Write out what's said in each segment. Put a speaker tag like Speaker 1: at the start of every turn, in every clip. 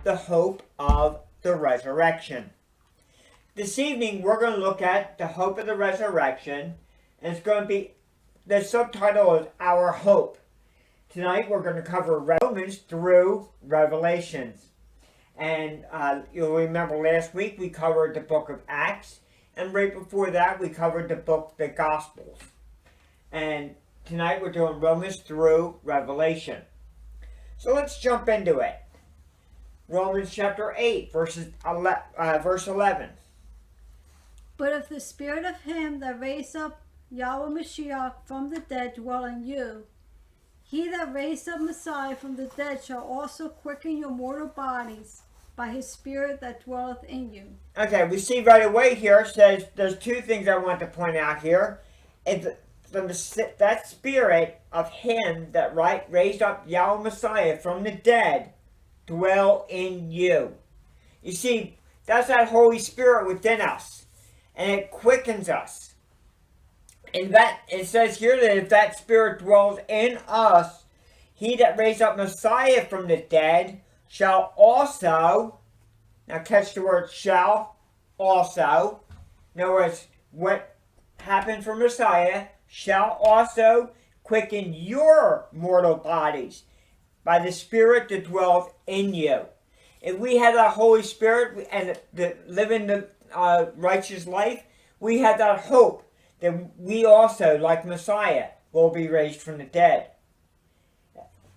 Speaker 1: The hope of the resurrection. This evening we're going to look at the hope of the resurrection, and it's going to be, the subtitle is Our Hope. Tonight we're going to cover Romans through Revelations. And you'll remember last week we covered the book of Acts, and right before that we covered the Gospels. And tonight we're doing Romans through Revelation. So let's jump into it. Romans chapter 8, verse 11.
Speaker 2: But if the spirit of him that raised up Yahweh Mashiach from the dead dwell in you, he that raised up Messiah from the dead shall also quicken your mortal bodies by his spirit that dwelleth in you.
Speaker 1: Okay, we see right away here, it says there's two things I want to point out here. That spirit of him that raised up Yahweh Messiah from the dead dwell in you. You see, that's that Holy Spirit within us, and it quickens us. And that it says here that if that Spirit dwells in us, he that raised up Messiah from the dead shall also, now catch the word shall, also. In other words, what happened for Messiah shall also quicken your mortal bodies by the Spirit that dwells in you. If we have that Holy Spirit and living the righteous life, we have that hope that we also, like Messiah, will be raised from the dead.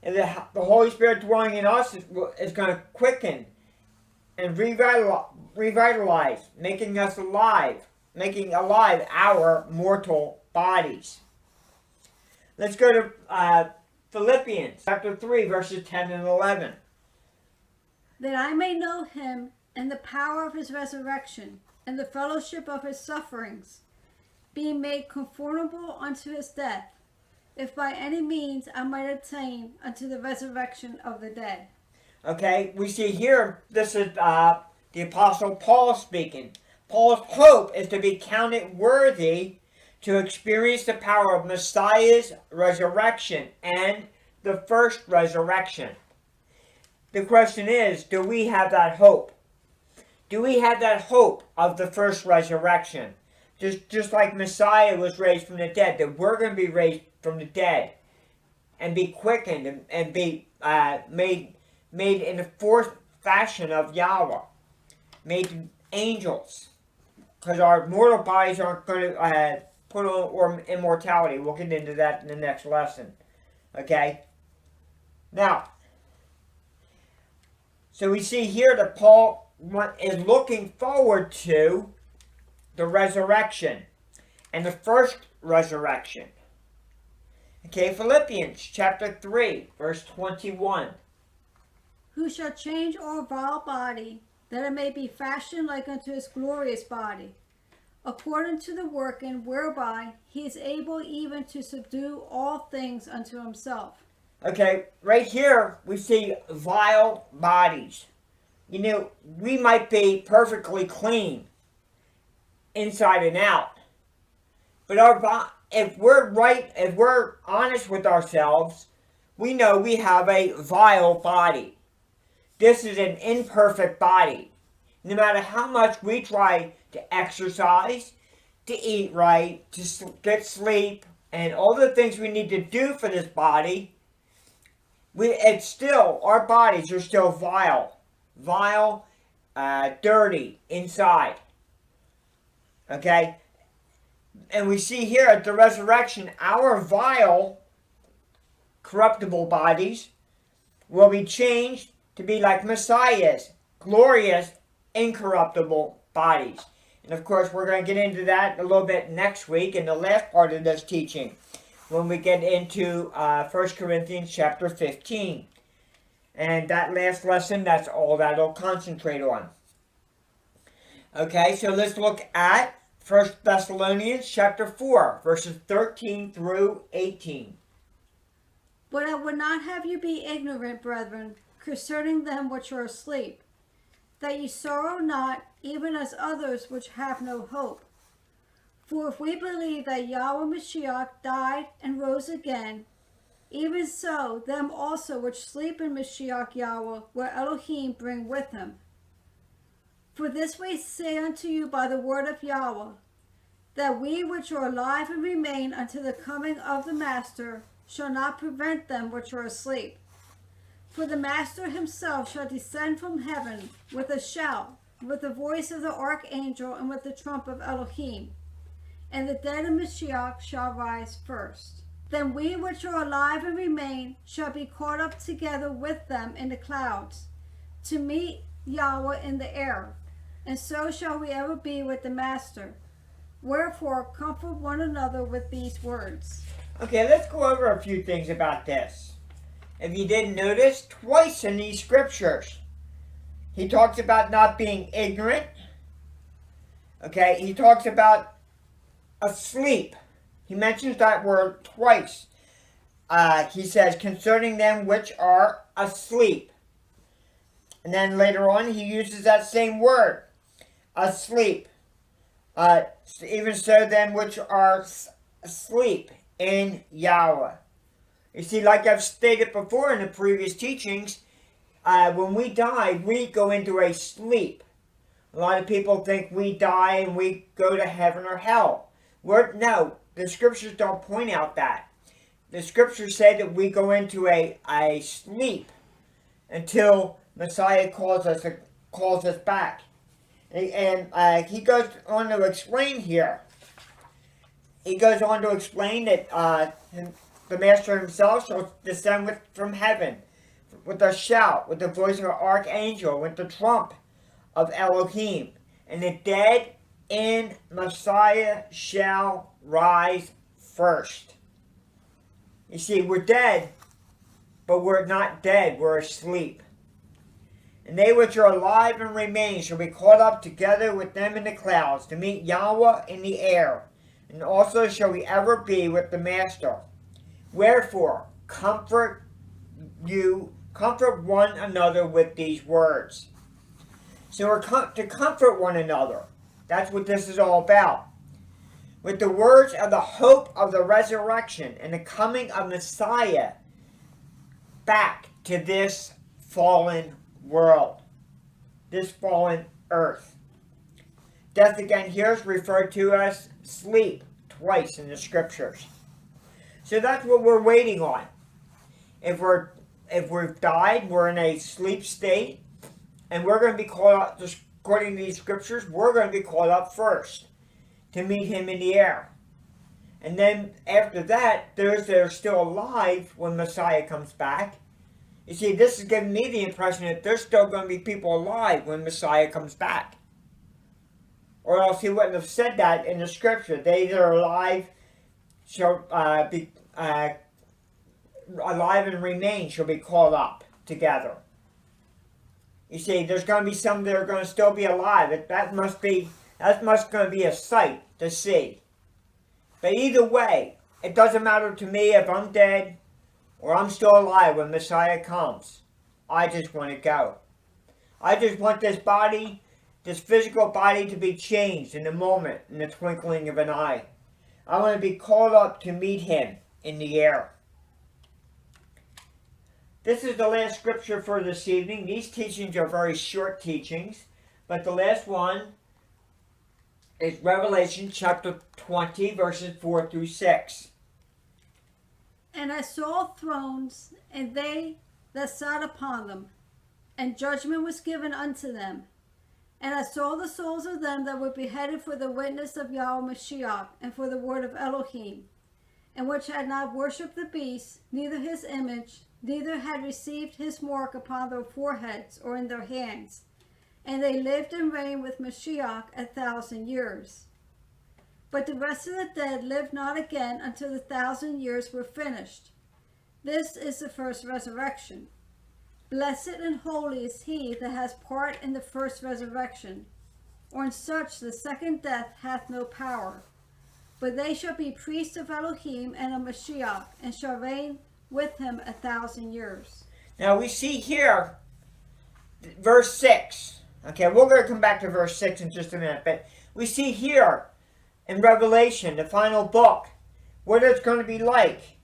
Speaker 1: And the Holy Spirit dwelling in us is going to quicken and revitalize, making us alive, making alive our mortal bodies. Let's go to Philippians chapter 3, verses 10 and 11.
Speaker 2: That I may know him and the power of his resurrection and the fellowship of his sufferings, being made conformable unto his death, if by any means I might attain unto the resurrection of the dead.
Speaker 1: Okay, we see here, this is the Apostle Paul speaking. Paul's hope is to be counted worthy to experience the power of Messiah's resurrection and the first resurrection. The question is, do we have that hope? Do we have that hope of the first resurrection? Just like Messiah was raised from the dead, that we're going to be raised from the dead and be quickened and be made in the fourth fashion of Yahweh, made angels, because our mortal bodies aren't going to put on immortality. We'll get into that in the next lesson. Okay? Now, so we see here that Paul is looking forward to the resurrection and the first resurrection. Okay, Philippians chapter 3, verse 21.
Speaker 2: Who shall change our vile body, that it may be fashioned like unto his glorious body, according to the working whereby he is able even to subdue all things unto himself.
Speaker 1: Okay, right here we see vile bodies. You know, we might be perfectly clean inside and out, but if we're honest with ourselves, we know we have a vile body. This is an imperfect body. No matter how much we try to exercise, to eat right, to get sleep, and all the things we need to do for this body, our bodies are still vile, dirty inside. Okay? And we see here at the resurrection, our vile, corruptible bodies will be changed to be like Messiah's glorious, incorruptible bodies. And of course, we're going to get into that a little bit next week in the last part of this teaching, when we get into 1 Corinthians chapter 15. And that last lesson, that's all that it'll concentrate on. Okay, so let's look at 1 Thessalonians chapter 4, verses 13 through 18.
Speaker 2: But I would not have you be ignorant, brethren, concerning them which are asleep, that ye sorrow not, even as others which have no hope. For if we believe that Yahweh Mashiach died and rose again, Even so, them also which sleep in Mashiach Yahweh will Elohim bring with him. For this we say unto you by the word of Yahweh, that we which are alive and remain unto the coming of the Master shall not prevent them which are asleep. For the Master himself shall descend from heaven with a shout, with the voice of the archangel, and with the trump of Elohim. And the dead in Mashiach shall rise first. Then we which are alive and remain shall be caught up together with them in the clouds, to meet Yahweh in the air, and so shall we ever be with the Master. Wherefore comfort one another with these words.
Speaker 1: Okay, let's go over a few things about this. If you didn't notice, twice in these scriptures, he talks about not being ignorant. Okay, he talks about asleep. He mentions that word twice. He says, concerning them which are asleep. And then later on, he uses that same word, asleep. Even so, them which are asleep in Yahweh. You see, like I've stated before in the previous teachings, when we die, we go into a sleep. A lot of people think we die and we go to heaven or hell. No, the scriptures don't point out that. The scriptures say that we go into a sleep until Messiah calls us back. And he goes on to explain here. He goes on to explain that the Master himself shall descend from heaven with a shout, with the voice of an archangel, with the trump of Elohim. And the dead in Messiah shall rise first. You see, we're dead, but we're not dead, we're asleep. And they which are alive and remain shall be caught up together with them in the clouds to meet Yahweh in the air. And also shall we ever be with the Master. Wherefore, comfort one another with these words. So we're to comfort one another. That's what this is all about. With the words of the hope of the resurrection and the coming of Messiah back to this fallen world, this fallen earth. Death again here is referred to as sleep twice in the scriptures. So that's what we're waiting on. If we've died, we're in a sleep state, and we're going to be called up, just according to these scriptures, we're going to be called up first to meet him in the air. And then after that, those that are still alive when Messiah comes back. You see, this is giving me the impression that there's still going to be people alive when Messiah comes back. Or else he wouldn't have said that in the scripture. They that are alive shall be alive and remain shall be called up together. You see, there's going to be some that are going to still be alive. That must going to be a sight to see. But either way, it doesn't matter to me if I'm dead or I'm still alive when Messiah comes. I just want to go. I just want this body, this physical body, to be changed in a moment, in the twinkling of an eye. I want to be called up to meet him in the air. This is the last scripture for this evening. These teachings are very short teachings, but the last one is Revelation chapter 20, verses 4 through 6.
Speaker 2: And I saw thrones, and they that sat upon them, and judgment was given unto them. And I saw the souls of them that were beheaded for the witness of Yahweh Mashiach, and for the word of Elohim, and which had not worshipped the beast, neither his image, neither had received his mark upon their foreheads or in their hands. And they lived and reigned with Mashiach 1,000 years. But the rest of the dead lived not again until the 1,000 years were finished. This is the first resurrection. Blessed and holy is he that has part in the first resurrection. On such the second death hath no power. But they shall be priests of Elohim and of Mashiach, and shall reign with him 1,000 years.
Speaker 1: Now we see here, verse 6. Okay, we're going to come back to verse 6 in just a minute, but we see here in Revelation, the final book, what it's going to be like.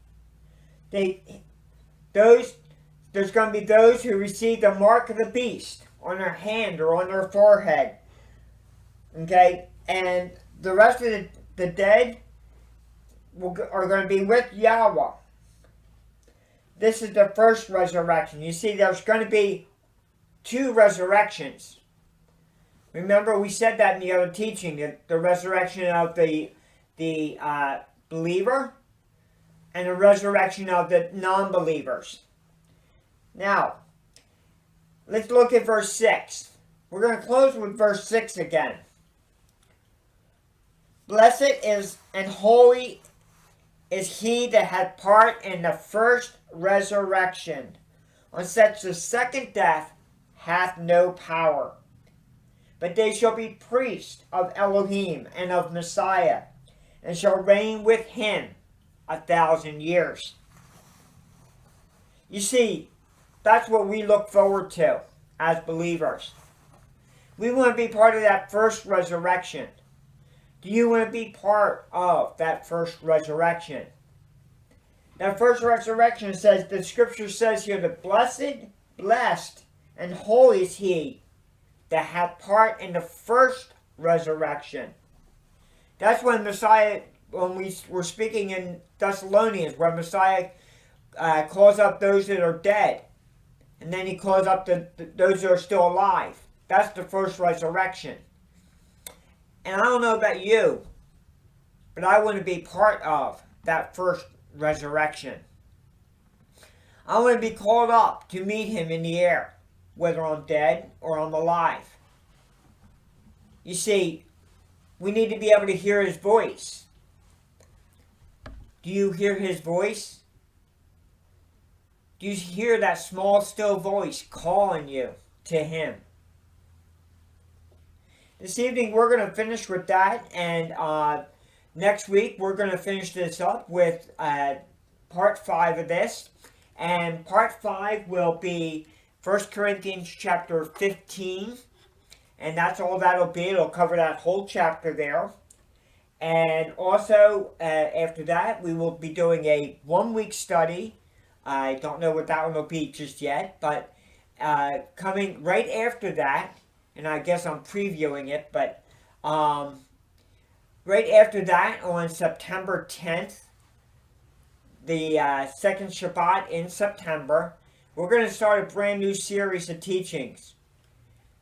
Speaker 1: There's going to be those who receive the mark of the beast on their hand or on their forehead. Okay, and the rest of the dead are going to be with Yahweh. This is the first resurrection. You see, there's going to be two resurrections. Remember, we said that in the other teaching, the resurrection of the believer and the resurrection of the non-believers. Now, let's look at verse 6. We're going to close with verse 6 again. Blessed is and holy is he that hath part in the first resurrection. On such the second death hath no power. But they shall be priests of Elohim and of Messiah, and shall reign with him 1,000 years. You see, that's what we look forward to as believers. We want to be part of that first resurrection. Do you want to be part of that first resurrection? That first resurrection says, the scripture says here, the blessed, and holy is he that hath part in the first resurrection. That's when Messiah, when we were speaking in Thessalonians, where Messiah calls up those that are dead. And then he calls up those that are still alive. That's the first resurrection. And I don't know about you, but I want to be part of that first resurrection. I want to be called up to meet him in the air, whether I'm dead or I'm alive. You see, we need to be able to hear his voice. Do you hear his voice? Do you hear that small, still voice calling you to him? This evening we're going to finish with that, and next week we're going to finish this up with part 5 of this. And part 5 will be 1 Corinthians chapter 15, and that's all that'll be. It'll cover that whole chapter there. And also, after that, we will be doing a 1-week study. I don't know what that one will be just yet, but coming right after that, and I guess I'm previewing it, but right after that, on September 10th, the second Shabbat in September, we're going to start a brand new series of teachings.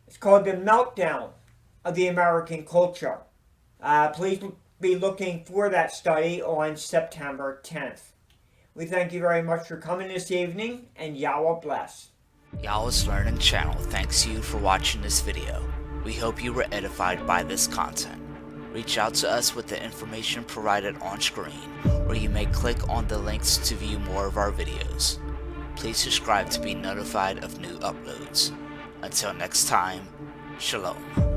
Speaker 1: It's called The Meltdown of the American Culture. Please be looking for that study on September 10th. We thank you very much for coming this evening, and Yahweh bless.
Speaker 3: Yahweh's Learning Channel thanks you for watching this video. We hope you were edified by this content. Reach out to us with the information provided on screen, or you may click on the links to view more of our videos. Please subscribe to be notified of new uploads. Until next time, Shalom.